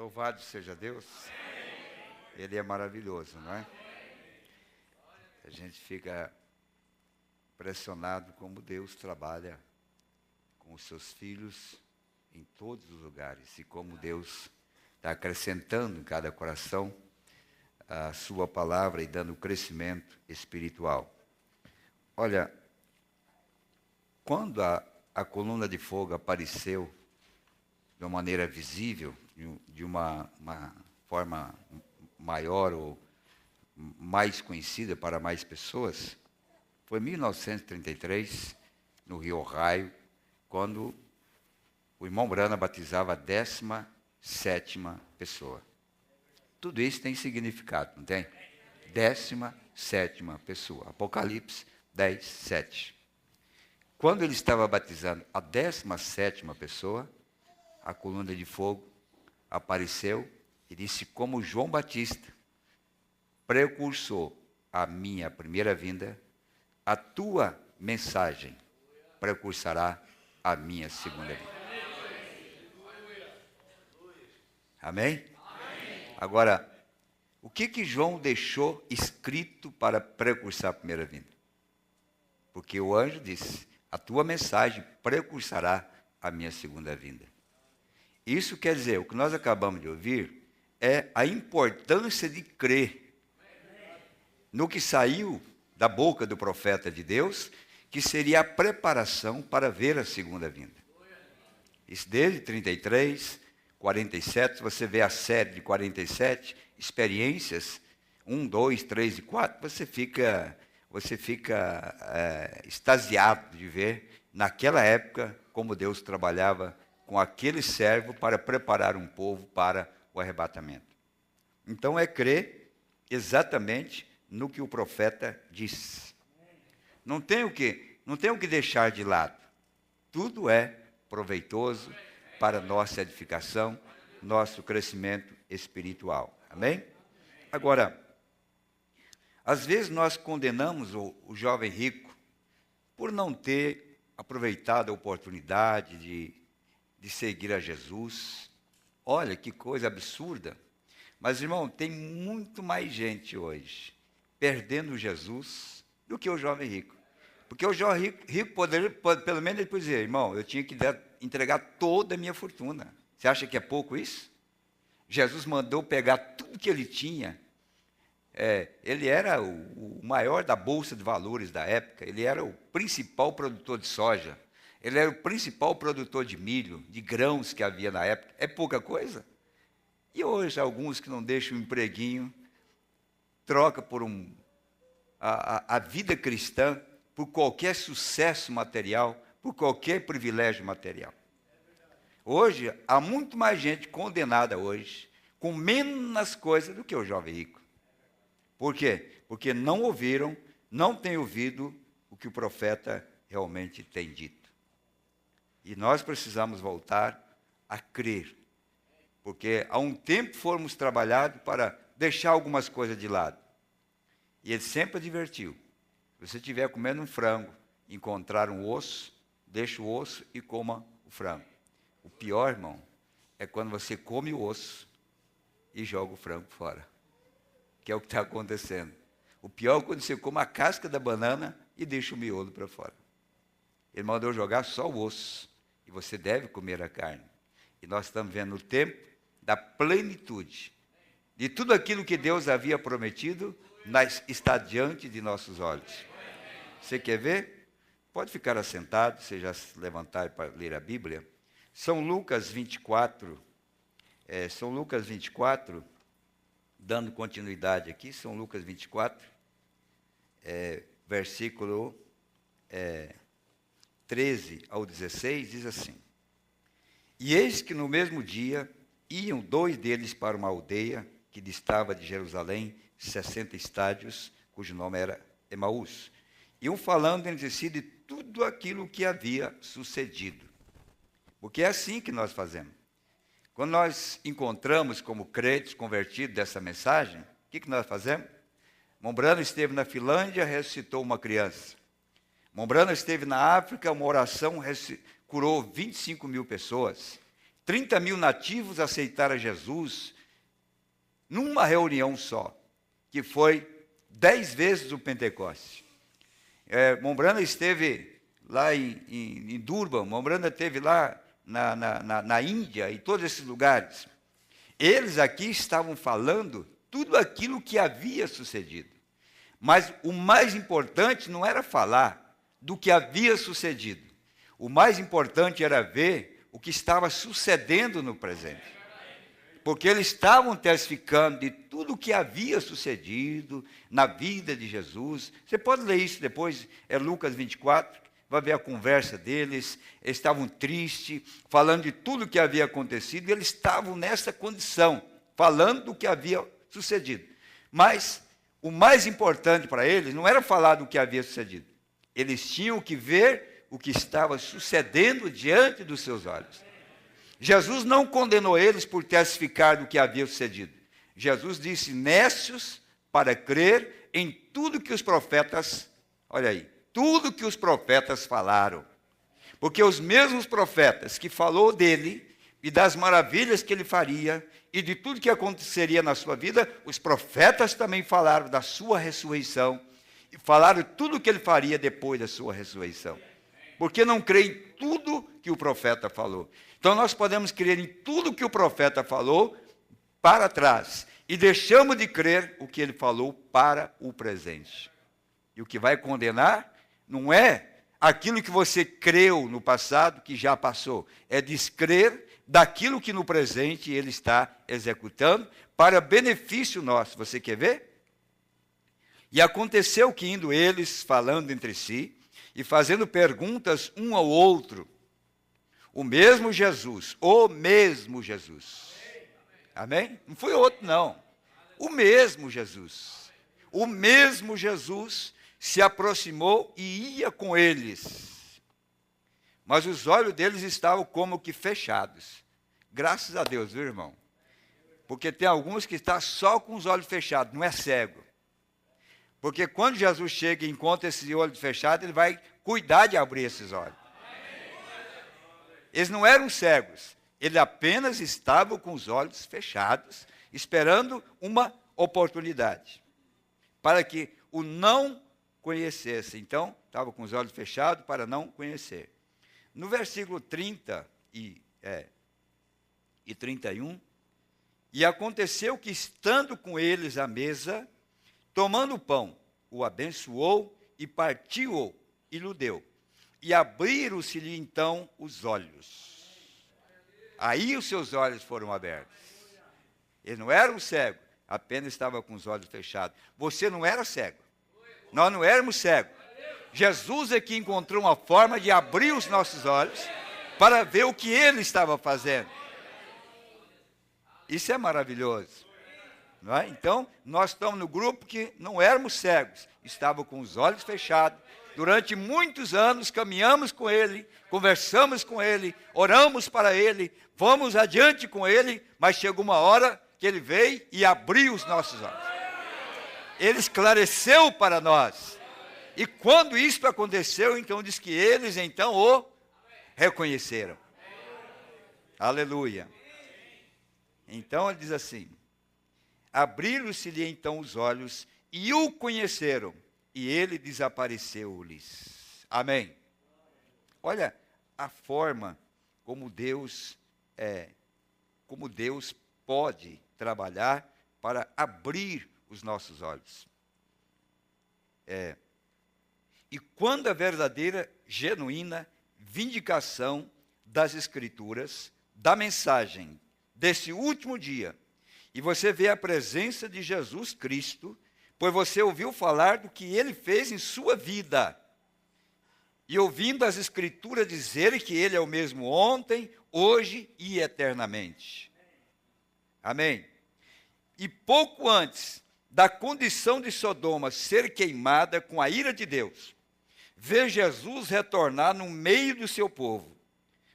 Louvado seja Deus. Ele é maravilhoso, não é? A gente fica impressionado como Deus trabalha com os seus filhos em todos os lugares e como Deus está acrescentando em cada coração a sua palavra e dando crescimento espiritual. Olha, quando a coluna de fogo apareceu de uma maneira visível, de uma forma maior ou mais conhecida para mais pessoas, foi em 1933, no Rio Ohio, quando o irmão Brana batizava a 17ª pessoa. Tudo isso tem significado, não tem? 17ª pessoa. Apocalipse 10, 7. Quando ele estava batizando a 17ª pessoa, a coluna de fogo apareceu e disse: como João Batista precursor à minha primeira vinda, a tua mensagem precursará a minha segunda vinda. Amém? Agora, o que João deixou escrito para precursar a primeira vinda? Porque o anjo disse: a tua mensagem precursará a minha segunda vinda. Isso quer dizer, o que nós acabamos de ouvir é a importância de crer no que saiu da boca do profeta de Deus, que seria a preparação para ver a segunda vinda. Isso desde 33, 47, você vê a série de 47, experiências, 1, 2, 3 e 4, você fica extasiado de ver, naquela época, como Deus trabalhava com aquele servo para preparar um povo para o arrebatamento. Então é crer exatamente no que o profeta disse. Não tem o que deixar de lado. Tudo é proveitoso para nossa edificação, nosso crescimento espiritual. Amém? Agora, às vezes nós condenamos o jovem rico por não ter aproveitado a oportunidade de seguir a Jesus. Olha que coisa absurda. Mas, irmão, tem muito mais gente hoje perdendo Jesus do que o jovem rico. Porque o jovem rico poderia, pelo menos ele pode dizer: irmão, eu tinha que entregar toda a minha fortuna. Você acha que é pouco isso? Jesus mandou pegar tudo que ele tinha. Ele era o maior da bolsa de valores da época. Ele era o principal produtor de soja. Ele era o principal produtor de milho, de grãos que havia na época. É pouca coisa? E hoje, alguns que não deixam um empreguinho, troca por a vida cristã por qualquer sucesso material, por qualquer privilégio material. Hoje, há muito mais gente condenada hoje, com menos coisas do que o jovem rico. Por quê? Porque não têm ouvido o que o profeta realmente tem dito. E nós precisamos voltar a crer. Porque há um tempo fomos trabalhados para deixar algumas coisas de lado. E ele sempre advertiu: se você estiver comendo um frango, encontrar um osso, deixa o osso e coma o frango. O pior, irmão, é quando você come o osso e joga o frango fora. Que é o que está acontecendo. O pior é quando você come a casca da banana e deixa o miolo para fora. Ele mandou jogar só o osso. E você deve comer a carne. E nós estamos vendo o tempo da plenitude. De tudo aquilo que Deus havia prometido, está diante de nossos olhos. Você quer ver? Pode ficar assentado, você já se levantar para ler a Bíblia. São Lucas 24, dando continuidade aqui, São Lucas 24, versículo 13 ao 16, diz assim: e eis que no mesmo dia iam 2 deles para uma aldeia que distava de Jerusalém 60 estádios, cujo nome era Emaús. Iam falando entre si de tudo aquilo que havia sucedido. Porque é assim que nós fazemos. Quando nós encontramos como crentes convertidos dessa mensagem, o que nós fazemos? Mombrano esteve na Finlândia, ressuscitou uma criança. Mombrano esteve na África, uma oração curou 25 mil pessoas. 30.000 nativos aceitaram Jesus numa reunião só, que foi 10 vezes o Pentecoste. Mombrana esteve lá em Durban, Mombrana esteve lá na Índia, em todos esses lugares. Eles aqui estavam falando tudo aquilo que havia sucedido. Mas o mais importante não era falar do que havia sucedido. O mais importante era ver o que estava sucedendo no presente. Porque eles estavam testificando de tudo o que havia sucedido na vida de Jesus. Você pode ler isso depois, é Lucas 24, vai ver a conversa deles. Eles estavam tristes, falando de tudo o que havia acontecido, e eles estavam nessa condição, falando do que havia sucedido. Mas o mais importante para eles não era falar do que havia sucedido. Eles tinham que ver o que estava sucedendo diante dos seus olhos. Jesus não condenou eles por testificar do que havia sucedido. Jesus disse, nécios para crer em tudo que os profetas, olha aí, tudo que os profetas falaram. Porque os mesmos profetas que falou dele e das maravilhas que ele faria e de tudo que aconteceria na sua vida, os profetas também falaram da sua ressurreição e falaram tudo o que ele faria depois da sua ressurreição. Porque não crê em tudo que o profeta falou. Então nós podemos crer em tudo que o profeta falou para trás e deixamos de crer o que ele falou para o presente. E o que vai condenar não é aquilo que você creu no passado, que já passou, é descrer daquilo que no presente ele está executando para benefício nosso. Você quer ver? E aconteceu que indo eles falando entre si e fazendo perguntas um ao outro, o mesmo Jesus, amém? Não foi outro não, o mesmo Jesus se aproximou e ia com eles, mas os olhos deles estavam como que fechados. Graças a Deus, viu, irmão? Porque tem alguns que estão só com os olhos fechados, não é cego. Porque quando Jesus chega e encontra esse olho fechado, ele vai cuidar de abrir esses olhos. Eles não eram cegos, eles apenas estavam com os olhos fechados, esperando uma oportunidade, para que o não conhecesse. Então, estavam com os olhos fechados para não conhecer. No versículo 30 e 31, e aconteceu que, estando com eles à mesa, tomando o pão, o abençoou e partiu-o e lhe deu. E abriram-se-lhe então os olhos. Aí os seus olhos foram abertos. Ele não era um cego, apenas estava com os olhos fechados. Você não era cego. Nós não éramos cegos. Jesus é que encontrou uma forma de abrir os nossos olhos para ver o que ele estava fazendo. Isso é maravilhoso. Não é? Então, nós estamos no grupo que não éramos cegos, estava com os olhos fechados. Durante muitos anos caminhamos com ele, conversamos com ele, oramos para ele, vamos adiante com ele, mas chegou uma hora que ele veio e abriu os nossos olhos. Ele esclareceu para nós. E quando isso aconteceu, então diz que eles então o reconheceram. Aleluia. Então ele diz assim: abriram-se-lhe então os olhos e o conheceram, e ele desapareceu-lhes. Amém. Olha a forma como Deus pode trabalhar para abrir os nossos olhos. E quando a verdadeira, genuína vindicação das Escrituras, da mensagem desse último dia, e você vê a presença de Jesus Cristo, pois você ouviu falar do que ele fez em sua vida, e ouvindo as Escrituras dizerem que ele é o mesmo ontem, hoje e eternamente. Amém? E pouco antes da condição de Sodoma ser queimada com a ira de Deus, vê Jesus retornar no meio do seu povo,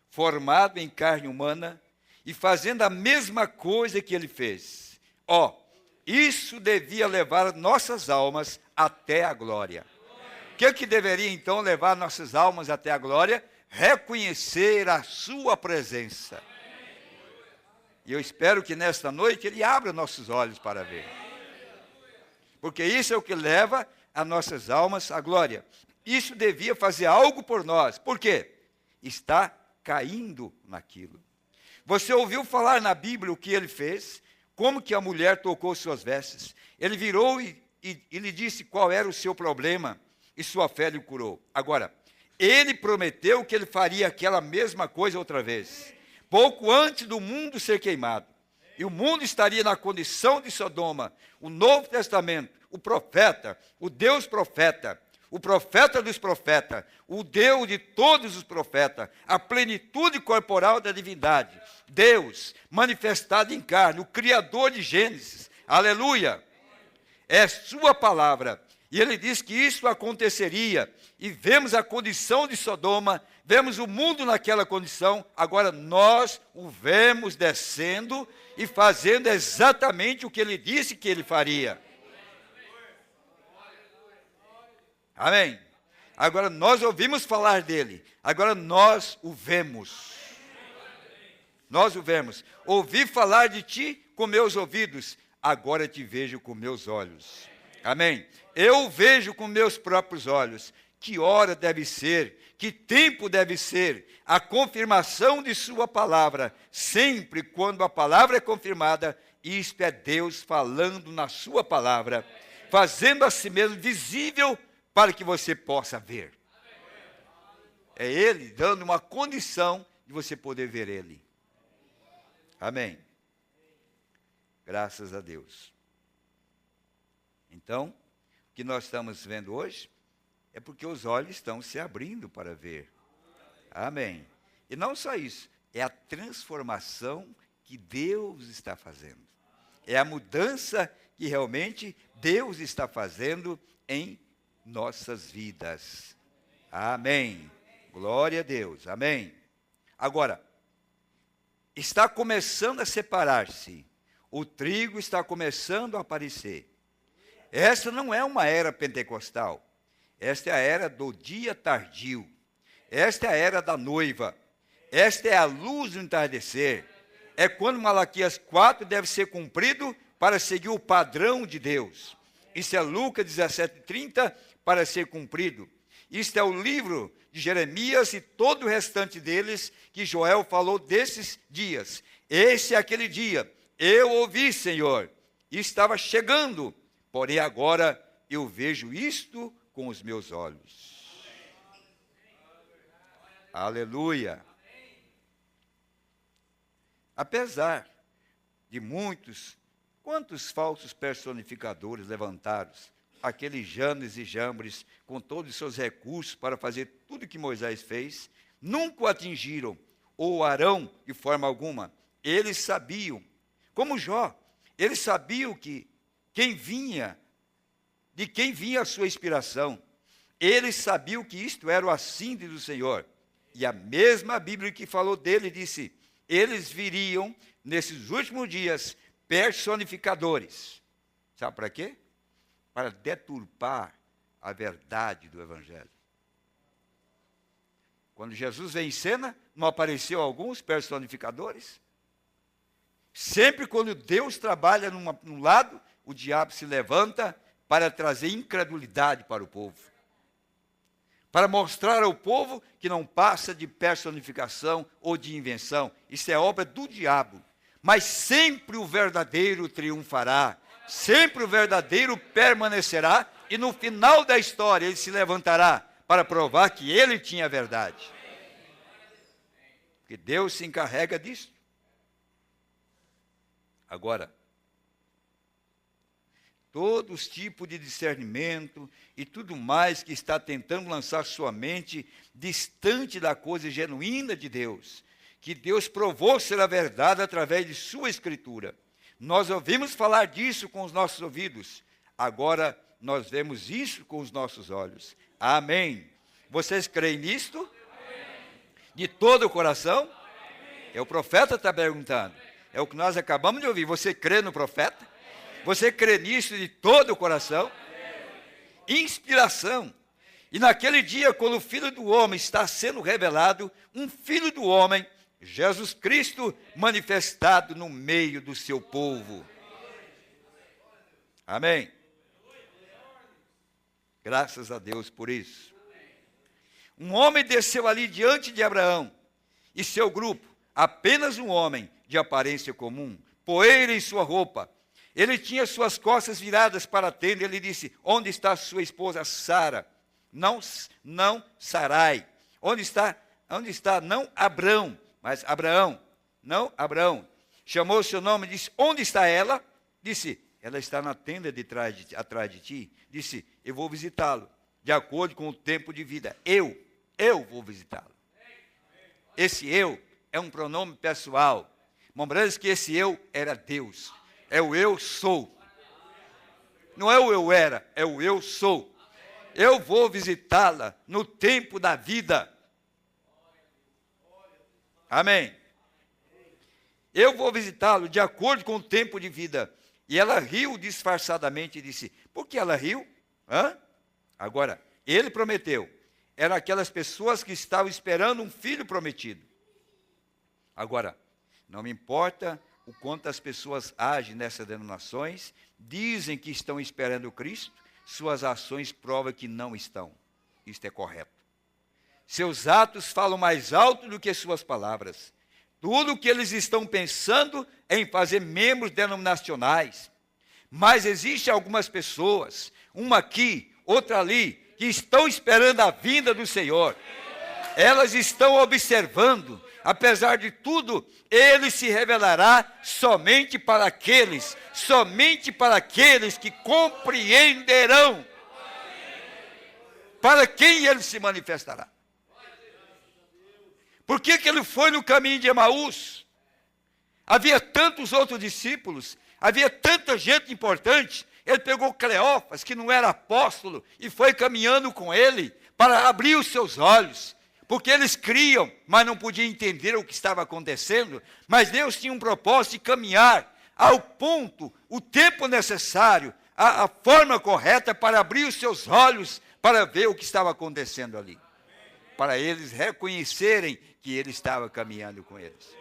formado em carne humana, e fazendo a mesma coisa que ele fez. Isso devia levar nossas almas até a glória. O que deveria então levar nossas almas até a glória? Reconhecer a sua presença. E eu espero que nesta noite Ele abra nossos olhos para ver. Porque isso é o que leva as nossas almas à glória. Isso devia fazer algo por nós. Por quê? Está caindo naquilo. Você ouviu falar na Bíblia o que ele fez? Como que a mulher tocou suas vestes? Ele virou e lhe disse qual era o seu problema, e sua fé lhe curou. Agora, ele prometeu que ele faria aquela mesma coisa outra vez, pouco antes do mundo ser queimado. E o mundo estaria na condição de Sodoma. O Novo Testamento, o profeta, o Deus profeta, o profeta dos profetas, o Deus de todos os profetas, a plenitude corporal da divindade, Deus manifestado em carne, o Criador de Gênesis, aleluia, é sua palavra. E ele diz que isso aconteceria, e vemos a condição de Sodoma, vemos o mundo naquela condição, agora nós o vemos descendo e fazendo exatamente o que ele disse que ele faria. Amém? Agora nós ouvimos falar dele, agora nós o vemos. Nós o vemos. Ouvi falar de ti com meus ouvidos, agora te vejo com meus olhos. Amém? Eu vejo com meus próprios olhos. Que hora deve ser, que tempo deve ser a confirmação de sua palavra. Sempre quando a palavra é confirmada, isto é Deus falando na sua palavra, fazendo a si mesmo visível para que você possa ver. É Ele dando uma condição de você poder ver Ele. Amém. Graças a Deus. Então, o que nós estamos vendo hoje é porque os olhos estão se abrindo para ver. Amém. E não só isso, é a transformação que Deus está fazendo. É a mudança que realmente Deus está fazendo em nossas vidas. Amém. Glória a Deus. Amém. Agora, está começando a separar-se. O trigo está começando a aparecer. Esta não é uma era pentecostal. Esta é a era do dia tardio. Esta é a era da noiva. Esta é a luz do entardecer. É quando Malaquias 4 deve ser cumprido para seguir o padrão de Deus. Isso é Lucas 17:30 para ser cumprido. Isto é o livro de Jeremias e todo o restante deles que Joel falou desses dias. Esse é aquele dia. Eu ouvi, Senhor, e estava chegando, porém agora eu vejo isto com os meus olhos. Aleluia. Apesar de quantos falsos personificadores levantados, aqueles Janes e Jambres, com todos os seus recursos para fazer tudo que Moisés fez, nunca o atingiram, ou Arão de forma alguma. Eles sabiam, como Jó, eles sabiam de quem vinha a sua inspiração. Eles sabiam que isto era o assíntio do Senhor. E a mesma Bíblia que falou dele disse, eles viriam, nesses últimos dias, personificadores. Sabe para quê? Para deturpar a verdade do Evangelho. Quando Jesus veio em cena, não apareceu alguns personificadores? Sempre quando Deus trabalha num lado, o diabo se levanta para trazer incredulidade para o povo. Para mostrar ao povo que não passa de personificação ou de invenção. Isso é obra do diabo. Mas sempre o verdadeiro triunfará. Sempre o verdadeiro permanecerá. E no final da história ele se levantará para provar que ele tinha a verdade. Porque Deus se encarrega disso. Agora, todos os tipos de discernimento e tudo mais que está tentando lançar sua mente distante da coisa genuína de Deus, que Deus provou ser a verdade através de sua Escritura. Nós ouvimos falar disso com os nossos ouvidos, agora nós vemos isso com os nossos olhos. Amém. Vocês creem nisto? Amém. De todo o coração? Amém. É o profeta está perguntando. É o que nós acabamos de ouvir. Você crê no profeta? Você crê nisso de todo o coração? Inspiração. E naquele dia, quando o Filho do Homem está sendo revelado, um Filho do Homem Jesus Cristo manifestado no meio do seu povo. Amém? Graças a Deus por isso. Um homem desceu ali diante de Abraão e seu grupo, apenas um homem de aparência comum, poeira em sua roupa. Ele tinha suas costas viradas para a tenda. Ele disse: onde está sua esposa Sara? Não Sarai. Onde está? Não Abrão, mas Abraão. Não Abraão. Chamou o seu nome e disse: onde está ela? Disse: ela está na tenda atrás de ti. Disse: eu vou visitá-lo, de acordo com o tempo de vida. Eu vou visitá-lo. Esse eu é um pronome pessoal. Lembrando que esse eu era Deus. É o eu sou. Não é o eu era, é o eu sou. Eu vou visitá-la no tempo da vida. Amém. Eu vou visitá-lo de acordo com o tempo de vida. E ela riu disfarçadamente e disse: por que ela riu? Agora, ele prometeu. Eram aquelas pessoas que estavam esperando um filho prometido. Agora, não me importa o quanto as pessoas agem nessas denominações, dizem que estão esperando Cristo, suas ações provam que não estão. Isto é correto. Seus atos falam mais alto do que suas palavras. Tudo o que eles estão pensando é em fazer membros denominacionais. Mas existem algumas pessoas, uma aqui, outra ali, que estão esperando a vinda do Senhor. Elas estão observando. Apesar de tudo, ele se revelará somente para aqueles que compreenderão para quem ele se manifestará. Por que ele foi no caminho de Emaús? Havia tantos outros discípulos, havia tanta gente importante. Ele pegou Cleófas, que não era apóstolo, e foi caminhando com ele para abrir os seus olhos. Porque eles criam, mas não podiam entender o que estava acontecendo. Mas Deus tinha um propósito de caminhar ao ponto, o tempo necessário, a forma correta para abrir os seus olhos, para ver o que estava acontecendo ali. Para eles reconhecerem que ele estava caminhando com eles.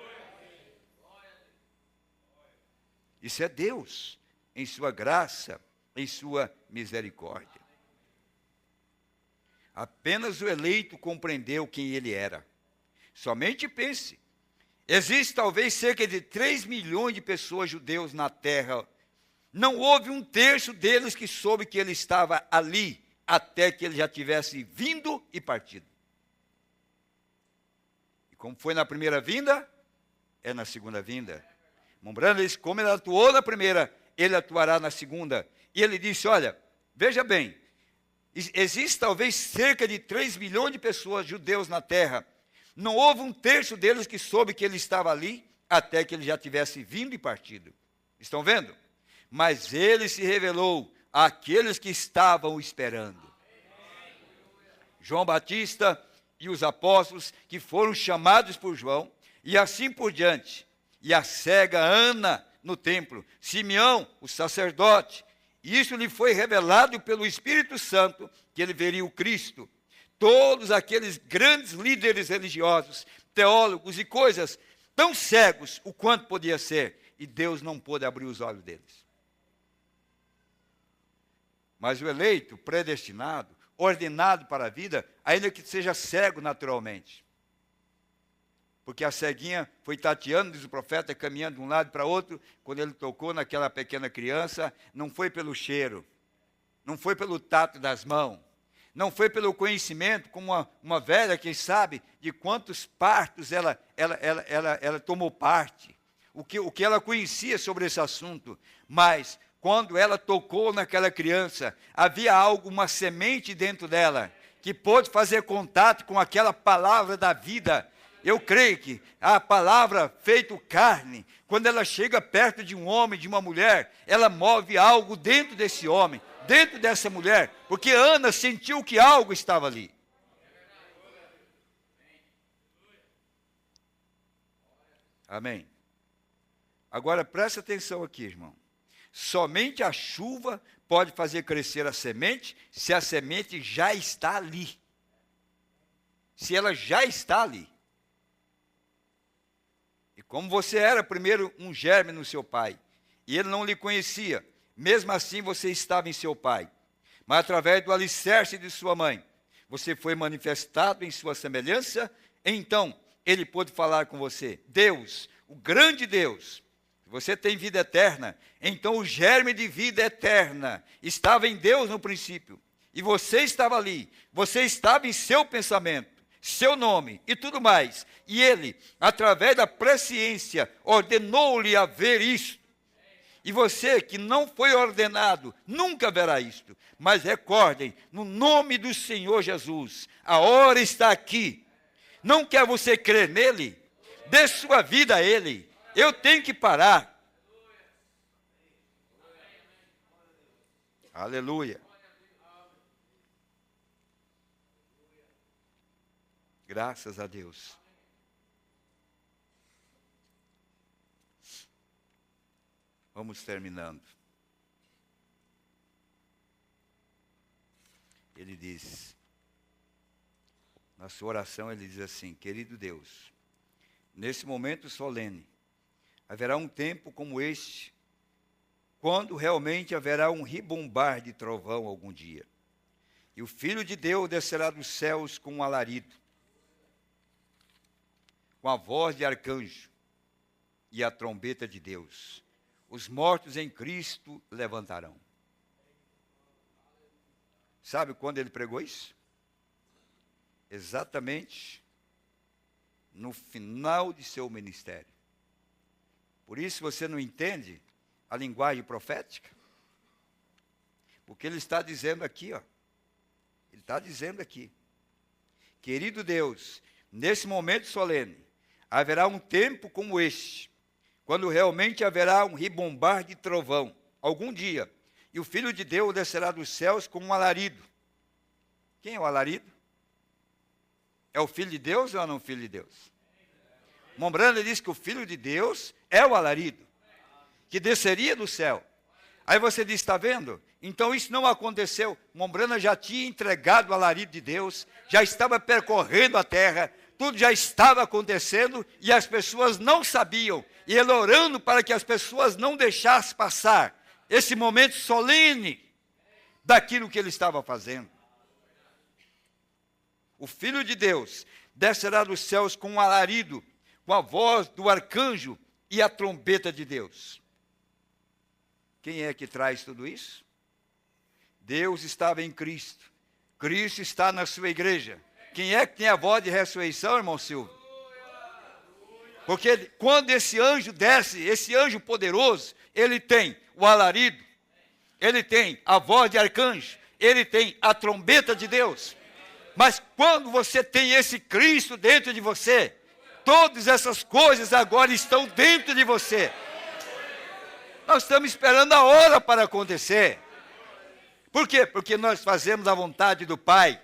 Isso é Deus, em sua graça, em sua misericórdia. Apenas o eleito compreendeu quem ele era. Somente pense. Existe talvez cerca de 3 milhões de pessoas judeus na terra. Não houve um terço deles que soube que ele estava ali, até que ele já tivesse vindo e partido. E como foi na primeira vinda, é na segunda vinda. Lembrando isso, como ele atuou na primeira, ele atuará na segunda. E ele disse: olha, veja bem, existe talvez cerca de 3 milhões de pessoas, judeus na terra. Não houve um terço deles que soube que ele estava ali, até que ele já tivesse vindo e partido. Estão vendo? Mas ele se revelou àqueles que estavam esperando. João Batista e os apóstolos que foram chamados por João, e assim por diante. E a cega Ana no templo, Simeão, o sacerdote. Isso lhe foi revelado pelo Espírito Santo, que ele veria o Cristo. Todos aqueles grandes líderes religiosos, teólogos e coisas, tão cegos o quanto podia ser, e Deus não pôde abrir os olhos deles. Mas o eleito, predestinado, ordenado para a vida, ainda que seja cego naturalmente. Porque a ceguinha foi tateando, diz o profeta, caminhando de um lado para outro, quando ele tocou naquela pequena criança, não foi pelo cheiro, não foi pelo tato das mãos, não foi pelo conhecimento, como uma velha que sabe de quantos partos ela tomou parte, o que ela conhecia sobre esse assunto, mas quando ela tocou naquela criança, havia algo, uma semente dentro dela, que pôde fazer contato com aquela palavra da vida. Eu creio que a palavra feito carne, quando ela chega perto de um homem, de uma mulher, ela move algo dentro desse homem, dentro dessa mulher, porque Ana sentiu que algo estava ali. Amém. Agora presta atenção aqui, irmão. Somente a chuva pode fazer crescer a semente, se a semente já está ali. Se ela já está ali. Como você era primeiro um germe no seu pai, e ele não lhe conhecia, mesmo assim você estava em seu pai. Mas através do alicerce de sua mãe, você foi manifestado em sua semelhança, então ele pôde falar com você. Deus, o grande Deus, você tem vida eterna, então o germe de vida eterna estava em Deus no princípio, e você estava ali, você estava em seu pensamento, seu nome e tudo mais, e ele, através da presciência, ordenou-lhe a ver isso. E você que não foi ordenado, nunca verá isto. Mas recordem, no nome do Senhor Jesus, a hora está aqui. Não quer você crer nele? Dê sua vida a ele. Eu tenho que parar. Aleluia. Graças a Deus. Vamos terminando. Ele diz, na sua oração ele diz assim: querido Deus, nesse momento solene, haverá um tempo como este, quando realmente haverá um ribombar de trovão algum dia. E o Filho de Deus descerá dos céus com um alarido, com a voz de arcanjo e a trombeta de Deus. Os mortos em Cristo levantarão. Sabe quando ele pregou isso? Exatamente no final de seu ministério. Por isso você não entende a linguagem profética? Porque ele está dizendo aqui, ó. Ele está dizendo aqui: querido Deus, nesse momento solene, haverá um tempo como este, quando realmente haverá um ribombar de trovão, algum dia, e o Filho de Deus descerá dos céus com um alarido. Quem é o alarido? É o Filho de Deus ou não é o Filho de Deus? Mombrana diz que o Filho de Deus é o alarido, que desceria do céu. Aí você diz, está vendo? Então isso não aconteceu. Mombrana já tinha entregado o alarido de Deus, já estava percorrendo a terra, tudo já estava acontecendo e as pessoas não sabiam. E ele orando para que as pessoas não deixassem passar esse momento solene daquilo que ele estava fazendo. O Filho de Deus descerá dos céus com um alarido, com a voz do arcanjo e a trombeta de Deus. Quem é que traz tudo isso? Deus estava em Cristo. Cristo está na sua igreja. Quem é que tem a voz de ressurreição, irmão Silvio? Porque quando esse anjo desce, esse anjo poderoso, ele tem o alarido, ele tem a voz de arcanjo, ele tem a trombeta de Deus. Mas quando você tem esse Cristo dentro de você, todas essas coisas agora estão dentro de você. Nós estamos esperando a hora para acontecer. Por quê? Porque nós fazemos a vontade do Pai.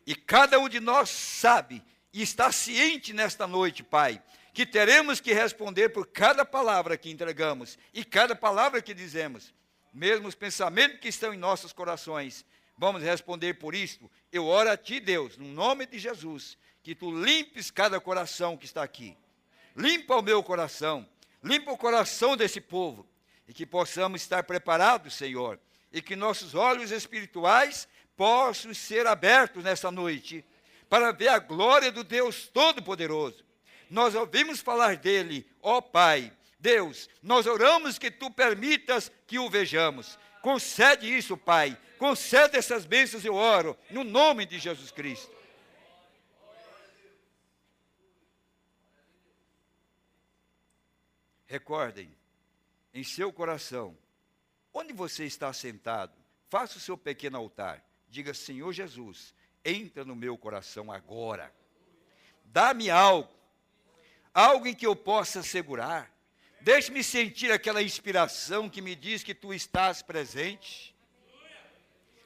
E cada um de nós sabe e está ciente nesta noite, Pai, que teremos que responder por cada palavra que entregamos e cada palavra que dizemos. Mesmo os pensamentos que estão em nossos corações, vamos responder por isto. Eu oro a Ti, Deus, no nome de Jesus, que Tu limpes cada coração que está aqui. Limpa o meu coração, limpa o coração desse povo, e que possamos estar preparados, Senhor, e que nossos olhos espirituais possam ser abertos nessa noite, para ver a glória do Deus Todo-Poderoso. Nós ouvimos falar dele, ó Pai, Deus, nós oramos que Tu permitas que o vejamos. Concede isso, Pai, concede essas bênçãos, eu oro, no nome de Jesus Cristo. Recordem, em seu coração, onde você está sentado, faça o seu pequeno altar. Diga, Senhor Jesus, entra no meu coração agora. Dá-me algo, algo em que eu possa segurar. Deixe-me sentir aquela inspiração que me diz que Tu estás presente.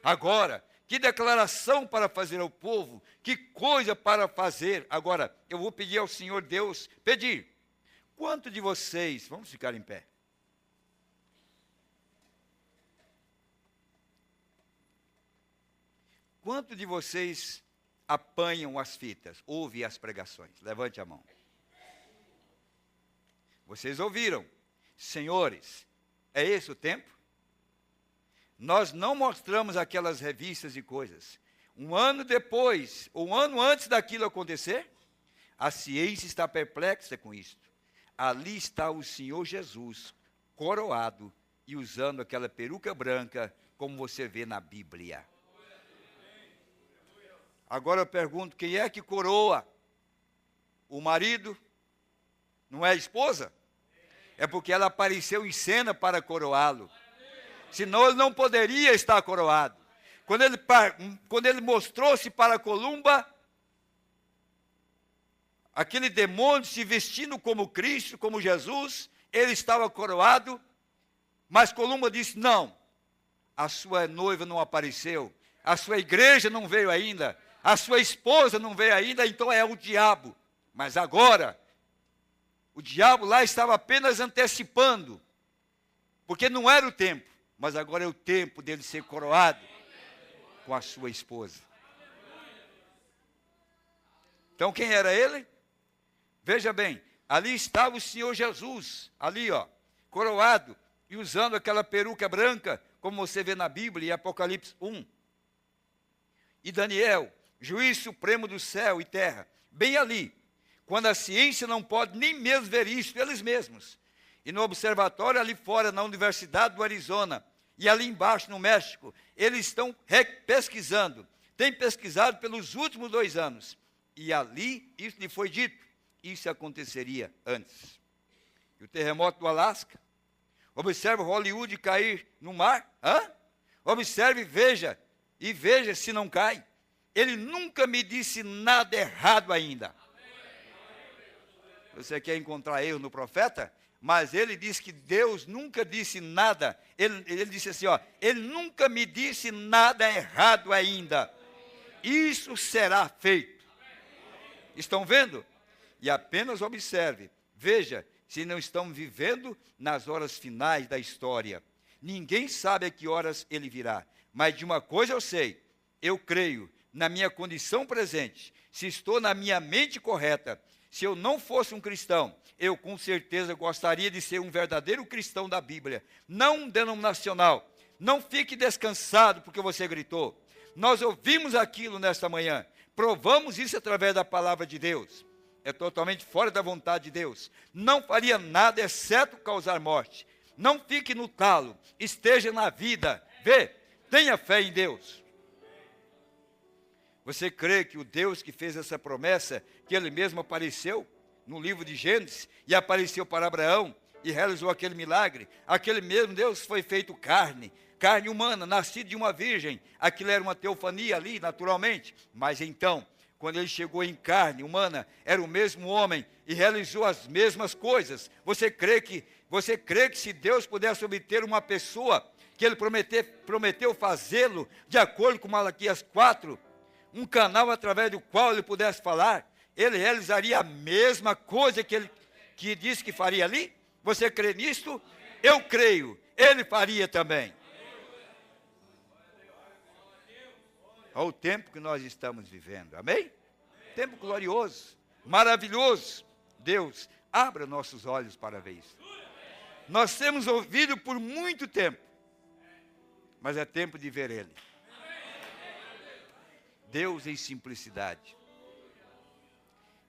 Agora, que declaração para fazer ao povo, que coisa para fazer. Agora, eu vou pedir ao Senhor Deus, pedir. Quanto de vocês, vamos ficar em pé. Quanto de vocês apanham as fitas, ouvem as pregações? Levante a mão. Vocês ouviram? Senhores, é esse o tempo? Nós não mostramos aquelas revistas e coisas. Um ano depois, ou um ano antes daquilo acontecer, a ciência está perplexa com isto. Ali está o Senhor Jesus, coroado e usando aquela peruca branca, como você vê na Bíblia. Agora eu pergunto, quem é que coroa? O marido? Não é a esposa? É porque ela apareceu em cena para coroá-lo. Senão ele não poderia estar coroado. Quando ele mostrou-se para Columba, aquele demônio se vestindo como Cristo, como Jesus, ele estava coroado, mas Columba disse, não, a sua noiva não apareceu, a sua igreja não veio ainda, a sua esposa não veio ainda, então é o diabo. Mas agora, o diabo lá estava apenas antecipando, porque não era o tempo, mas agora é o tempo dele ser coroado com a sua esposa. Então quem era ele? Veja bem, ali estava o Senhor Jesus, ali coroado, e usando aquela peruca branca, como você vê na Bíblia, em Apocalipse 1. E Daniel, juiz supremo do céu e terra, bem ali, quando a ciência não pode nem mesmo ver isso, eles mesmos. E no observatório ali fora, na Universidade do Arizona, e ali embaixo no México, eles estão pesquisando, têm pesquisado pelos últimos 2 anos. E ali, isso lhe foi dito, isso aconteceria antes. E o terremoto do Alasca, observe Hollywood cair no mar, observe, veja, e veja se não cai. Ele nunca me disse nada errado ainda. Você quer encontrar erro no profeta? Mas ele disse que Deus nunca disse nada. Ele disse assim, ele nunca me disse nada errado ainda. Isso será feito. Estão vendo? E apenas observe, veja, se não estão vivendo nas horas finais da história. Ninguém sabe a que horas ele virá. Mas de uma coisa eu sei, eu creio, na minha condição presente, se estou na minha mente correta, se eu não fosse um cristão, eu com certeza gostaria de ser um verdadeiro cristão da Bíblia, não um denominacional. Não fique descansado porque você gritou. Nós ouvimos aquilo nesta manhã, provamos isso através da palavra de Deus. É totalmente fora da vontade de Deus. Não faria nada exceto causar morte. Não fique no talo, esteja na vida. Vê, tenha fé em Deus. Você crê que o Deus que fez essa promessa, que ele mesmo apareceu no livro de Gênesis, e apareceu para Abraão, e realizou aquele milagre, aquele mesmo Deus foi feito carne humana, nascido de uma virgem, aquilo era uma teofania ali, naturalmente, mas então, quando ele chegou em carne humana, era o mesmo homem, e realizou as mesmas coisas. Você crê que se Deus pudesse obter uma pessoa, que ele prometeu fazê-lo, de acordo com Malaquias 4, um canal através do qual ele pudesse falar, ele realizaria a mesma coisa que disse que faria ali? Você crê nisto? Eu creio, ele faria também. Olha o tempo que nós estamos vivendo, amém? Tempo glorioso, maravilhoso. Deus, abra nossos olhos para ver isso. Nós temos ouvido por muito tempo, mas é tempo de ver ele. Deus em simplicidade.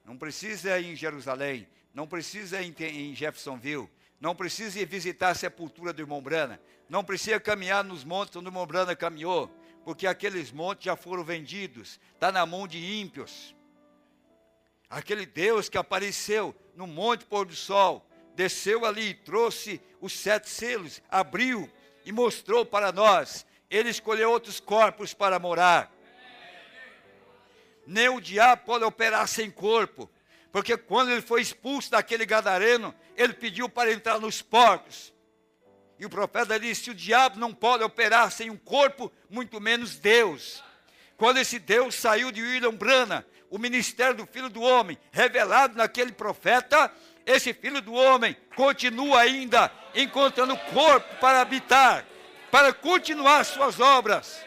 Não precisa ir em Jerusalém, não precisa ir em Jeffersonville, não precisa ir visitar a sepultura do irmão Branham, não precisa caminhar nos montes onde o irmão Branham caminhou, porque aqueles montes já foram vendidos, está na mão de ímpios. Aquele Deus que apareceu no Monte Pôr do Sol, desceu ali, trouxe os 7 selos, abriu e mostrou para nós. Ele escolheu outros corpos para morar. Nem o diabo pode operar sem corpo, porque quando ele foi expulso daquele gadareno, ele pediu para entrar nos porcos. E o profeta disse, o diabo não pode operar sem um corpo, muito menos Deus. Quando esse Deus saiu de William Branham, o ministério do Filho do Homem, revelado naquele profeta, esse Filho do Homem continua ainda encontrando corpo para habitar, para continuar suas obras.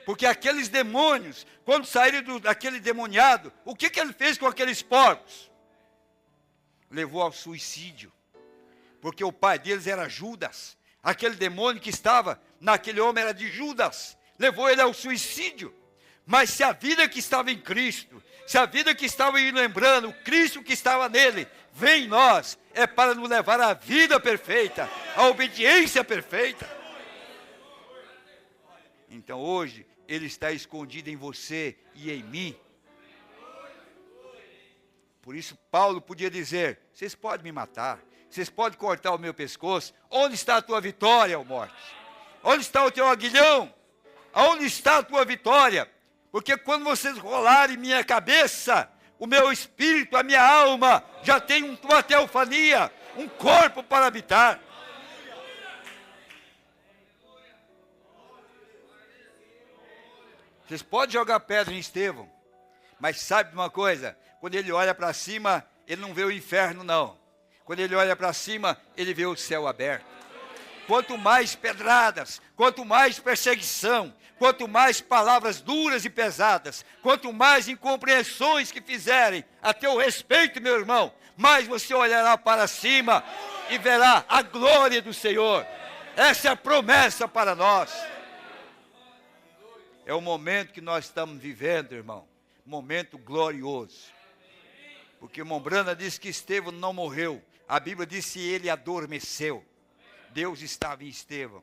Porque aqueles demônios, quando saíram daquele demoniado, o que ele fez com aqueles porcos? Levou ao suicídio. Porque o pai deles era Judas. Aquele demônio que estava naquele homem era de Judas. Levou ele ao suicídio. Mas se a vida que estava em Cristo, se a vida que estava em lembrando, o Cristo que estava nele, vem em nós, é para nos levar à vida perfeita, à obediência perfeita. Então hoje, ele está escondido em você e em mim. Por isso Paulo podia dizer, vocês podem me matar, vocês podem cortar o meu pescoço, onde está a tua vitória, ó morte? Onde está o teu aguilhão? Onde está a tua vitória? Porque quando vocês rolarem minha cabeça, o meu espírito, a minha alma, já tem uma teofania, um corpo para habitar. Vocês podem jogar pedra em Estevão, mas sabe de uma coisa? Quando ele olha para cima, ele não vê o inferno, não. Quando ele olha para cima, ele vê o céu aberto. Quanto mais pedradas, quanto mais perseguição, quanto mais palavras duras e pesadas, quanto mais incompreensões que fizerem a teu respeito, meu irmão, mais você olhará para cima e verá a glória do Senhor. Essa é a promessa para nós. É o momento que nós estamos vivendo, irmão. Momento glorioso. Porque Mombrana diz que Estevão não morreu. A Bíblia diz que ele adormeceu. Deus estava em Estevão.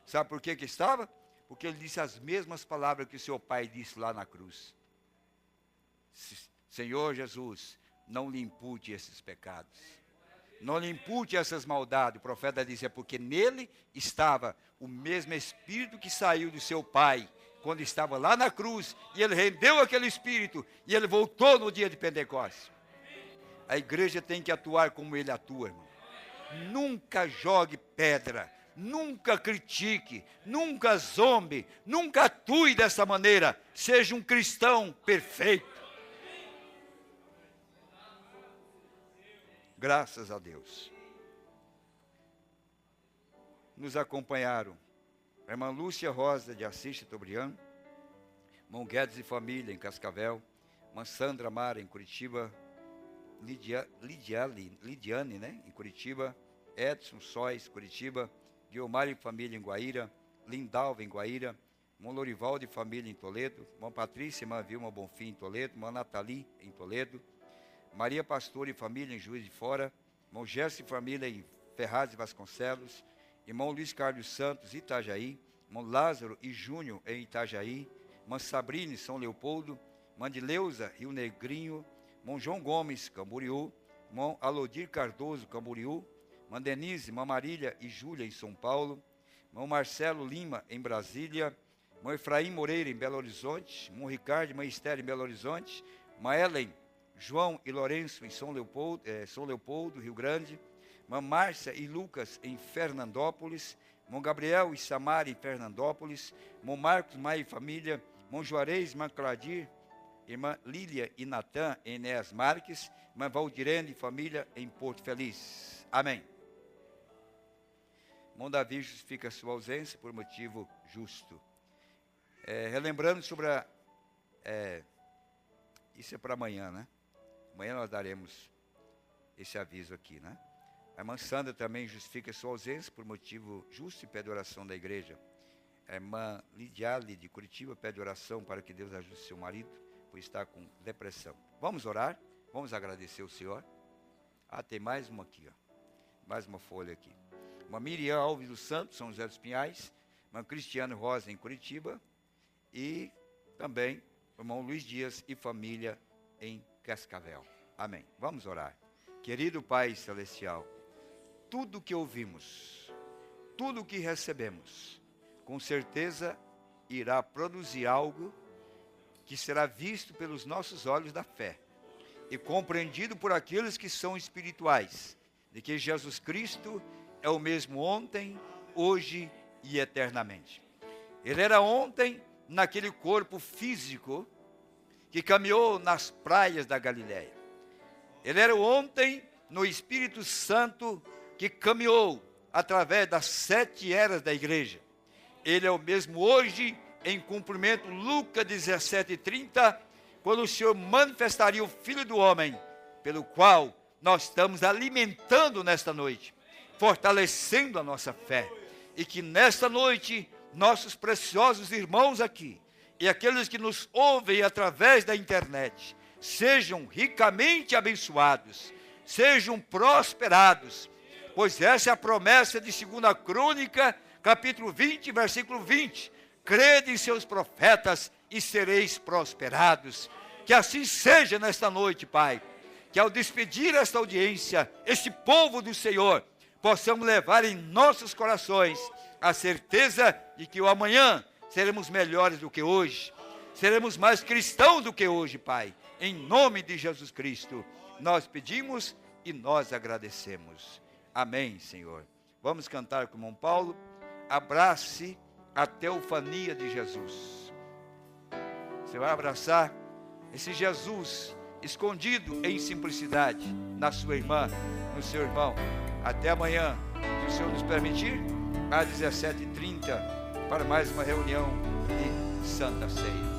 Sabe por que estava? Porque ele disse as mesmas palavras que o seu pai disse lá na cruz. Senhor Jesus, não lhe impute esses pecados. Não lhe impute essas maldades. O profeta disse, é porque nele estava o mesmo Espírito que saiu do seu pai, quando estava lá na cruz, e ele rendeu aquele Espírito, e ele voltou no dia de Pentecostes. A igreja tem que atuar como ele atua, irmão. Nunca jogue pedra, nunca critique, nunca zombe, nunca atue dessa maneira. Seja um cristão perfeito. Graças a Deus. Nos acompanharam a irmã Lúcia Rosa de Assis Chateaubriand, irmão Guedes e família em Cascavel, irmã Sandra Mara em Curitiba, Lidiane, né, em Curitiba, Edson Sóis, Curitiba, Guilmar e família em Guaíra, Lindalva em Guaíra, irmão Lorivaldo e família em Toledo, irmã Patrícia e irmã Vilma Bonfim em Toledo, irmã Nathalie em Toledo, Maria Pastor e família em Juiz de Fora, irmão Gerson e família em Ferraz de Vasconcelos, irmão Luiz Carlos Santos, Itajaí, irmão Lázaro e Júnior em Itajaí, irmã Sabrina, São Leopoldo, irmã de Leusa, Rio Negrinho, irmão João Gomes, Camboriú, irmão Alodir Cardoso, Camboriú, irmã Denise, irmã Marília e Júlia em São Paulo, irmão Marcelo Lima em Brasília, irmão Efraim Moreira em Belo Horizonte, irmão Ricardo e irmã Esther em Belo Horizonte, irmã Ellen, João e Lourenço em São Leopoldo, Rio Grande, irmã Márcia e Lucas em Fernandópolis, irmão Gabriel e Samara em Fernandópolis, irmão Marcos, Maia e família, irmão Juarez, irmã Cladir, irmã Lília e Natan em Enéas Marques, irmã Valdirene e família em Porto Feliz. Amém. Irmão Davi justifica a sua ausência por motivo justo. Relembrando sobre isso é para amanhã, né? Amanhã nós daremos esse aviso aqui, né? A irmã Sandra também justifica a sua ausência por motivo justo e pede oração da igreja. A irmã Lidiale de Curitiba pede oração para que Deus ajude seu marido, pois está com depressão. Vamos orar? Vamos agradecer o Senhor? Tem mais uma aqui, ó. Mais uma folha aqui. Irmã Miriam Alves dos Santos, São José dos Pinhais. Irmã Cristiano Rosa em Curitiba. E também o irmão Luiz Dias e família em Cascavel. Amém. Vamos orar. Querido Pai Celestial, tudo que ouvimos, tudo que recebemos, com certeza irá produzir algo que será visto pelos nossos olhos da fé e compreendido por aqueles que são espirituais, de que Jesus Cristo é o mesmo ontem, hoje e eternamente. Ele era ontem naquele corpo físico que caminhou nas praias da Galileia. Ele era ontem no Espírito Santo que caminhou através das 7 eras da igreja. Ele é o mesmo hoje, em cumprimento, Lucas 17:30, quando o Senhor manifestaria o Filho do Homem, pelo qual nós estamos alimentando nesta noite, fortalecendo a nossa fé. E que nesta noite, nossos preciosos irmãos aqui, e aqueles que nos ouvem através da internet, sejam ricamente abençoados, sejam prosperados, pois essa é a promessa de 2 Crônica, capítulo 20, versículo 20. Crede em seus profetas e sereis prosperados. Que assim seja nesta noite, Pai. Que ao despedir esta audiência, este povo do Senhor, possamos levar em nossos corações a certeza de que o amanhã seremos melhores do que hoje. Seremos mais cristãos do que hoje, Pai. Em nome de Jesus Cristo, nós pedimos e nós agradecemos. Amém, Senhor. Vamos cantar com o irmão Paulo. Abrace a teofania de Jesus. Você vai abraçar esse Jesus escondido em simplicidade na sua irmã, no seu irmão. Até amanhã, se o Senhor nos permitir, às 17h30, para mais uma reunião de Santa Ceia.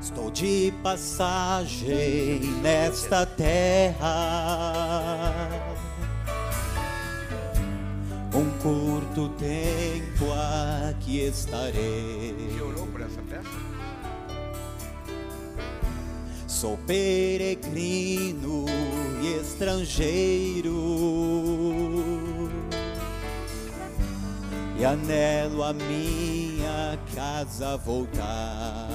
Estou de passagem nesta terra, um curto tempo aqui estarei. Você orou por essa peça? Sou peregrino e estrangeiro, e anelo a minha casa voltar.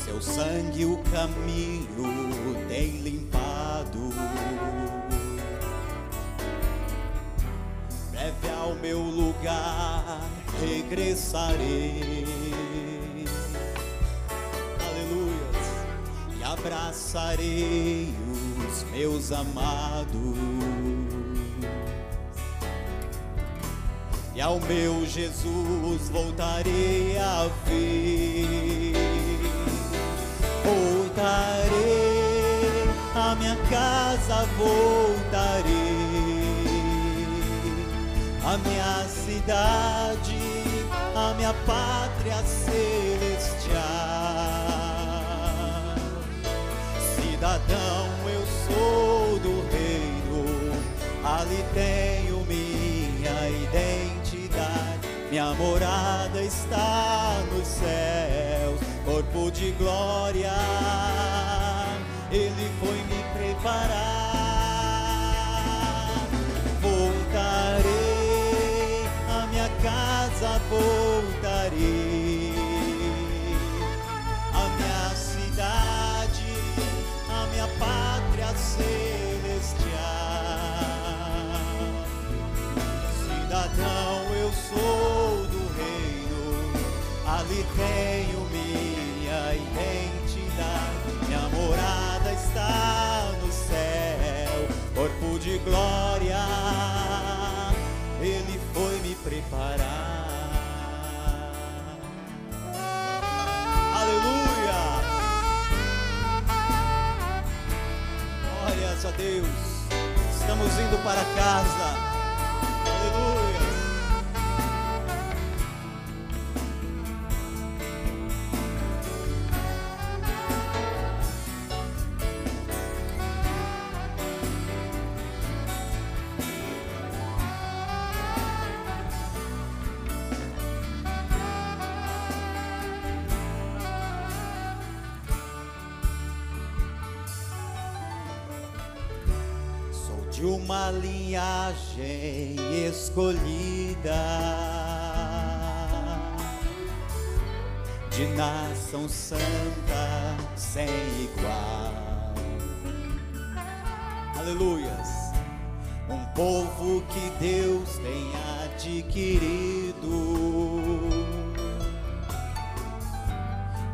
Seu sangue o caminho tem limpado, breve ao meu lugar regressarei. Aleluias. E abraçarei os meus amados, e ao meu Jesus voltarei a ver. Voltarei, a minha casa voltarei, a minha cidade, a minha pátria celestial. Cidadão eu sou do reino, ali tenho minha identidade. Minha morada está nos céus, corpo de glória, Ele foi me preparar. Voltarei, a minha casa voltarei, a minha cidade, a minha pátria celestial. Cidadão eu sou do reino, ali tenho minha identidade. Minha morada está no céu, corpo de glória, Ele foi me preparar. Aleluia! Glórias a Deus. Estamos indo para casa. Aleluia! De uma linhagem escolhida, de nação santa sem igual. Aleluias! Um povo que Deus tem adquirido,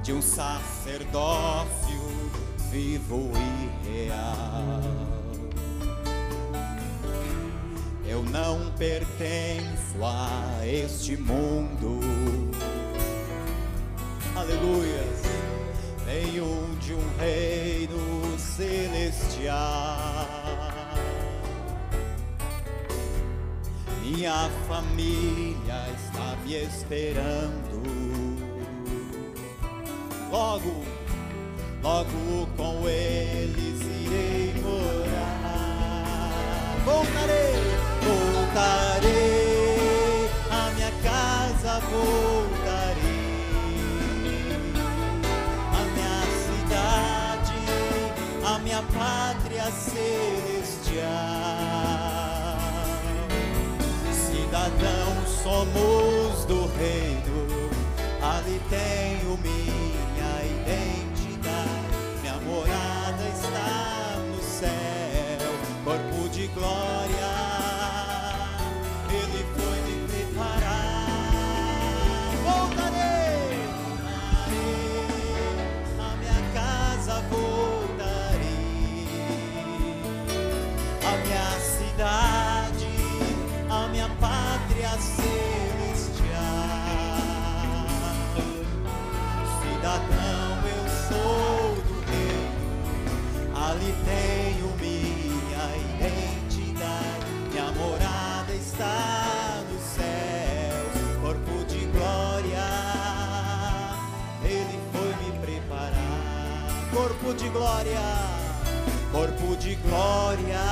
de um sacerdócio vivo e real. Eu não pertenço a este mundo. Aleluia. Venho de um reino celestial. Minha família está me esperando. Logo com eles irei morar. Voltarei, a minha casa voltarei, a minha cidade, a minha pátria celestial. Cidadãos somos do reino, ali tenho minha identidade, minha morada está no céu, corpo de glória, Ele foi me preparar. Voltarei, a minha casa voltarei, a minha cidade, a minha pátria celestial. Cidadão eu sou do reino, ali tenho minha identidade, minha morada está no céu, corpo de glória, Ele foi me preparar. Corpo de glória, corpo de glória,